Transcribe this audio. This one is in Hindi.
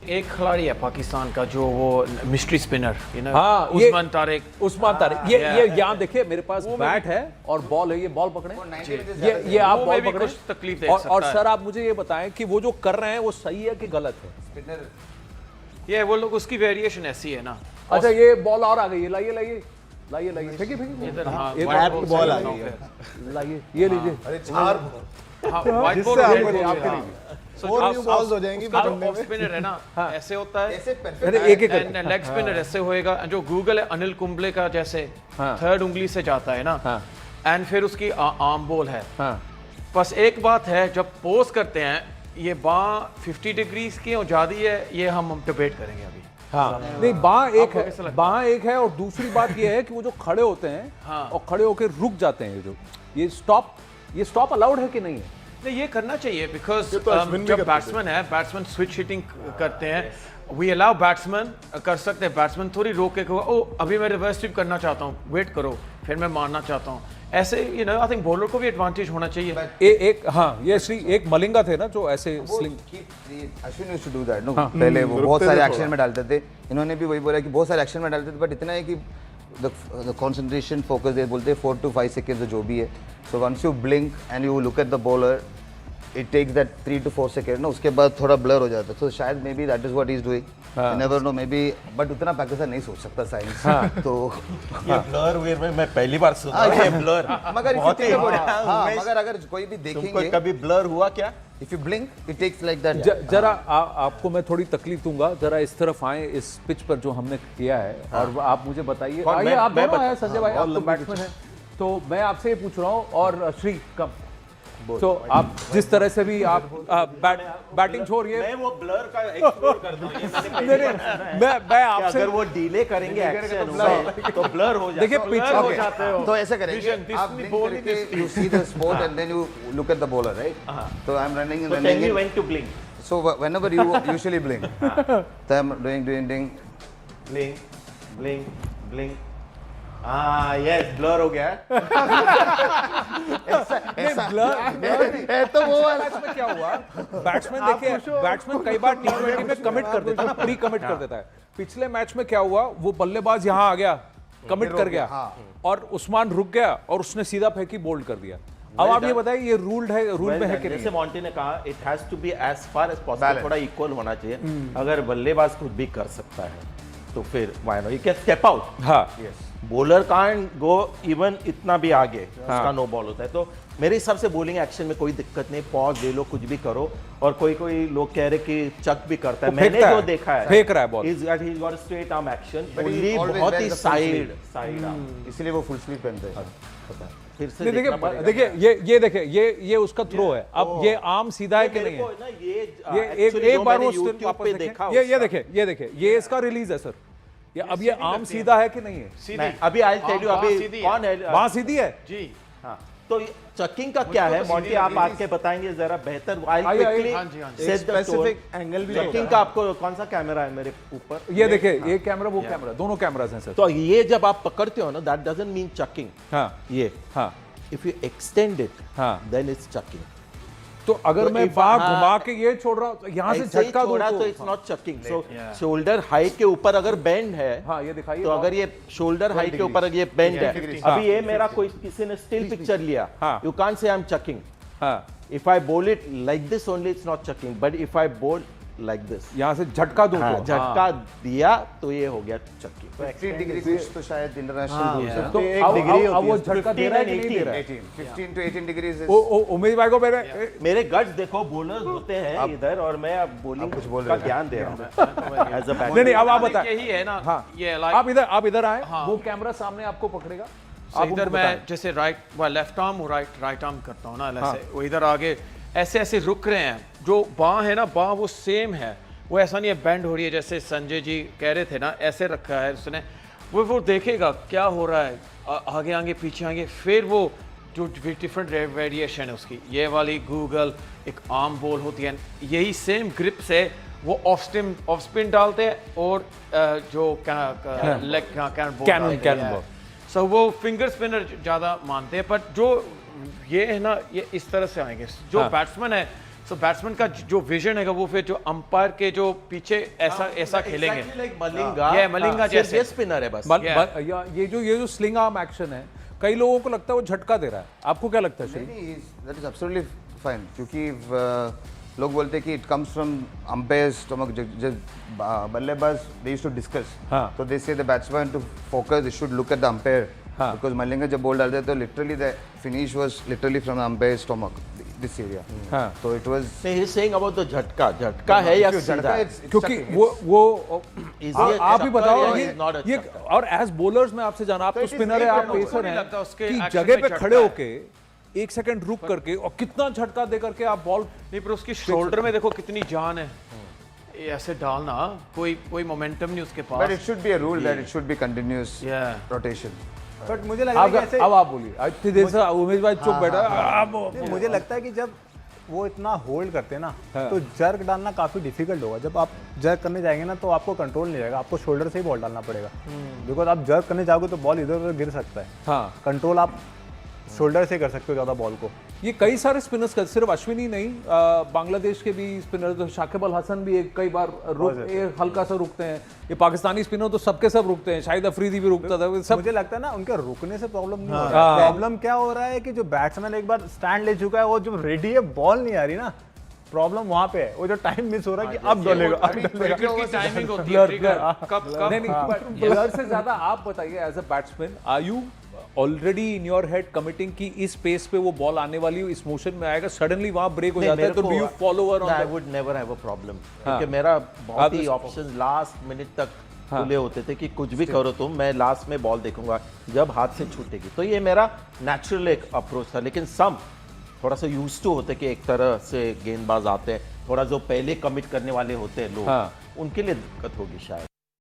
एक खिलाड़ी है पाकिस्तान का जो वो मिस्ट्री स्पिनर, हाँ, उस्मान तारिक। ये यहाँ देखिए मेरे पास बैट है और बॉल है, ये बॉल पकड़े, ये आप बॉल पकड़े, तकलीफ और सर आप मुझे ये बताएं कि वो जो कर रहे हैं वो सही है कि गलत है? ये वो लोग उसकी वेरिएशन ऐसी है ना। अच्छा ये बॉल और आ गई है, लाइए फेंकिए इधर हाँ बॉल आ गई है, लाइए, ये लीजिए। अरे 4 व्हाइट बॉल बॉल्स हो जाएंगी ऑफ स्पिनर है ना, ऐसे होता है, ऐसे एक एक एंड लेग स्पिनर ऐसे होएगा। जो गूगल है अनिल कुंबले का जैसे थर्ड उंगली से जाता है ना, एंड फिर उसकी आर्म बॉल है। बस एक बात है, जब पोज करते हैं ये बाँ 50 डिग्रीज की हो जाती है, ये हम डिबेट करेंगे अभी। नहीं बाँ एक है और दूसरी बात ये है कि वो जो खड़े होते हैं और खड़े होकर रुक जाते हैं, ये स्टॉप अलाउड है कि नहीं है? नहीं, ये करना चाहिए बिकॉज अश्विन भी जब करते बैट्समैन स्विच हिटिंग करते हैं, वी अलाउ बैट्समैन कर सकते हैं। बैट्समैन थोड़ी रोक के ओ अभी मैं रिवर्स स्विप करना चाहता हूँ, वेट करो, फिर मैं मारना चाहता हूँ, ऐसे आई थिंक बॉलर को भी एडवांटेज होना चाहिए। ये श्री एक मलिंगा थे ना जो ऐसे sling, Ashwin used to do that no, पहले वो बहुत सारे एक्शन में डालते थे, इन्होंने भी वही बोला कि बहुत सारे एक्शन में डालते थे, बट इतना है कि द कंसंट्रेशन फोकस दे बोलते हैं 4 to 5 सेकंड्स जो भी है। So once you blink and you look at the bowler, it takes that 3 to 4 second ना, उसके बाद थोड़ा ब्लर हो जाता है। तो शायद may be that is what he is doing, never know, may be, but उतना पाकिस्तान नहीं सोच सकता साइंस। तो ये ब्लर वेयर में मैं पहली बार सुना ये ब्लर, मगर मगर अगर कोई भी देखेंगे, कभी ब्लर हुआ क्या? If you blink it takes like that. जरा आपको मैं थोड़ी तकलीफ दूंगा, जरा इस तरफ आए, इस पिच पर जो हमने किया है, और आप मुझे बताइए। आइए आप दोनों हैं संजय भाई, आप तो बैट्समैन हैं, तो मैं आपसे ये पूछ रहा हूँ, और श्री कम, तो आप जिस तरह से भी आप बैटिंग छोड़िए, मैं वो ब्लर का एक्सप्लोर करता हूं, ये मैंने मैं आपसे, अगर वो डिले करेंगे एक्शन में तो ब्लर हो जाता है। देखिए पिच हो जाते हो, तो ऐसे करेंगे, आप blink करके you see the spot and then you look at the bowler, right? So I'm running and So tell me when to blink. So whenever you usually blink, so I'm doing blink. Yes blur हो गया ऐसा तो वो वाला में क्या हुआ, बैट्समैन देखिए, बैट्समैन कई बार T20 में कमिट कर देता है ना, प्री कमिट कर देता है। पिछले मैच में क्या हुआ, वो बल्लेबाज यहाँ आ गया, कमिट कर गया, और उस्मान रुक गया और उसने सीधा फेंकी, बोल्ड कर दिया। अब आप ये बताइए, ये रूल में है कि नहीं? जैसे मॉन्टी ने कहा, it has to be as far as possible, थोड़ा इक्वल होना चाहिए। अगर बल्लेबाज खुद भी कर सकता है तो फिर why not, you can step out. हाँ, बॉलर कांट गो इवन इतना भी आगे, उसका नो बॉल होता है। तो मेरे हिसाब से बॉलिंग एक्शन में कोई दिक्कत नहीं, पॉज ले लो, कुछ भी करो। और कोई लोग कह रहे कि चक भी करता है, मैंने जो देखा है फेंक रहा है ball, he's got a straight arm action, only बहुत ही साइड आर्म, इसलिए वो फुल स्लीव पहनते हैं। फिर से देखिए ये उसका थ्रो है। अब ये आर्म सीधा है कि नहीं है, ये एक बार वो स्टिल वापस देखा, ये देखिए ये इसका रिलीज है सर, ये अब ये आर्म सीधा है कि नहीं है? सीधी। अभी आई टेल यू, अभी कौन है वहां सीधी है जी। हाँ, तो चकिंग का क्या है मॉन्टी, आप आके बताएंगे जरा बेहतर। स्पेसिफिक एंगल भी चकिंग का आपको कौन सा कैमरा है मेरे ऊपर? ये देखिए, ये कैमरा, वो कैमरा, दोनों कैमरास हैं सर। तो ये जब आप पकड़ते हो ना, दैट डजंट मीन चकिंग। हाँ, ये हाँ, इफ यू एक्सटेंड इट, हाँ, देन इट्स चकिंग। तो अगर मैं बाह घुमा के ये छोड़ रहा हूँ, यहाँ से झटका दूं तो it's not चकिंग। So shoulder height के ऊपर अगर बेंड है, हाँ ये दिखाइए, तो अगर ये शोल्डर हाइट के ऊपर ये बेंड है, अभी ये मेरा कोई किसी ने स्टिल पिक्चर लिया, you can't say I am chucking. If I bowl it like this only, it's not chucking, but if I bowl like this, यहाँ से झटका दूं, झटका दिया तो ये हो गया चक्की। 15 डिग्री स्विच तो शायद इंटरनेशनल रूल तो एक डिग्री अब वो झटका दे रहा है कि नहीं दे रहा है? 15 to 18 डिग्रीज। उमेश भाई को मेरे गट्स देखो, बॉलर्स होते हैं इधर, और मैं अब बॉलिंग का ध्यान दे रहा हूं एज अ बैटर। नहीं अब आप बताएं, यही है ना। हाँ, ये आप इधर आए, वो कैमरा सामने आपको पकड़ेगा। आप इधर मैं जैसे राइट व लेफ्ट आर्म और राइट आर्म करता हूँ ना, ऐसे वो इधर आगे ऐसे रुक रहे हैं। जो बाँ है ना, बाँ वो सेम है, वो ऐसा नहीं है बेंड हो रही है, जैसे संजय जी कह रहे थे ना, ऐसे रखा है उसने। वो देखेगा क्या हो रहा है, आगे आगे पीछे आगे, फिर वो जो डिफरेंट वेरिएशन है उसकी, ये वाली गूगल एक आर्म बॉल होती है, यही सेम ग्रिप से वो ऑफ स्पिन डालते हैं, और जो लेग कैनन बॉल, सो वो फिंगर स्पिनर ज़्यादा मानते हैं। बट जो ये है ना, ये इस तरह से आएंगे। जो बैट्समैन है तो बैट्समैन का जो विजन है वो फिर जो अंपायर के जो पीछे ऐसा खेलेंगे लाइक मलिंगा, ये मलिंगा जैसे। ये स्पिनर है बस। ये जो स्लिंग आर्म एक्शन है, कई लोगों को लगता है वो झटका दे रहा है, आपको क्या लगता है Shri? That is absolutely fine, क्योंकि लोग बोलते हैं कि it comes from umpires stomach. जब बल्लेबाज दे यूज्ड टू डिस्कस, हाँ. तो they say the batsman to focus, they should look at the umpire, हाँ. बिकॉज मलिंगा जब बॉल डालते तो literally the finish was literally from the umpire stomach, this area. हाँ. तो it was he is saying about the झटका है या सीधा है? क्योंकि वो आप ही बताओ ये और एज बॉलर्स में आपसे जाना, आप तो स्पिनर है, आप पेसर हैं, लगता उसके कि action जगह में पे झटका खड़े है। होके 1 सेकंड रुक करके और कितना झटका दे करके आप बॉल नहीं, पर उसकी शोल्डर में देखो कितनी जान है, ये ऐसे डालना कोई मोमेंटम नहीं उसके but pass. It should be a rule that it should be continuous Yeah. Rotation. But मुझे लग रहा है कि ऐसे अब आप बोलिए, इतनी देर से उमेश भाई चुप बैठा आप नहीं, मुझे लगता है कि जब वो इतना होल्ड करते हैं ना, तो जर्क डालना काफ़ी डिफिकल्ट होगा। जब आप जर्क करने जाएंगे ना, तो आपको कंट्रोल नहीं रहेगा, आपको शोल्डर से ही बॉल डालना पड़ेगा, बिकॉज आप जर्क करने जाओगे तो बॉल इधर उधर गिर सकता है। हाँ, कंट्रोल आप शोल्डर से कर सकते हो ज़्यादा बॉल को। ये कई सारे स्पिनर्स कर, सिर्फ अश्विनी नहीं, बांग्लादेश के भी स्पिनर, तो शाकिब अल हसन भी कई बार हल्का सा रुकते हैं, ये पाकिस्तानी स्पिनर तो सबके सब रुकते हैं, शाहिद अफरीदी भी रुकता था सब। मुझे लगता है ना उनके रुकने से प्रॉब्लम नहीं हो रहा है। प्रॉब्लम क्या हो रहा है कि जो बैट्समैन एक बार स्टैंड ले चुका है, वो जो रेडी है, बॉल नहीं आ रही ना, प्रॉब्लम वहां पे है। वो जो टाइम मिस हो रहा है कि अब डलेगा, अब डलेगा। क्रिकेट की टाइमिंग होती है, कब नहीं, ब्लर से ज्यादा आप बताइए as a batsman, are you already in your head committing कि इस पेस पे वो बॉल आने वाली, इस मोशन में आएगा, सडनली वहां ब्रेक हो जाता है, तो do you follow over on? I would never have a problem, क्योंकि मेरा बहुत ही ऑप्शंस लास्ट मिनट तक खुले होते थे कि कुछ भी करो तुम, मैं लास्ट में बॉल देखूंगा जब हाथ से छूटेगी। तो ये मेरा नेचुरल एक अप्रोच था। लेकिन सम थोड़ा सा यूज टू होते कि एक तरह से गेंदबाज आते हैं, थोड़ा जो पहले कमिट करने वाले होते हैं लोग, उनके लिए दिक्कत होगी शायद।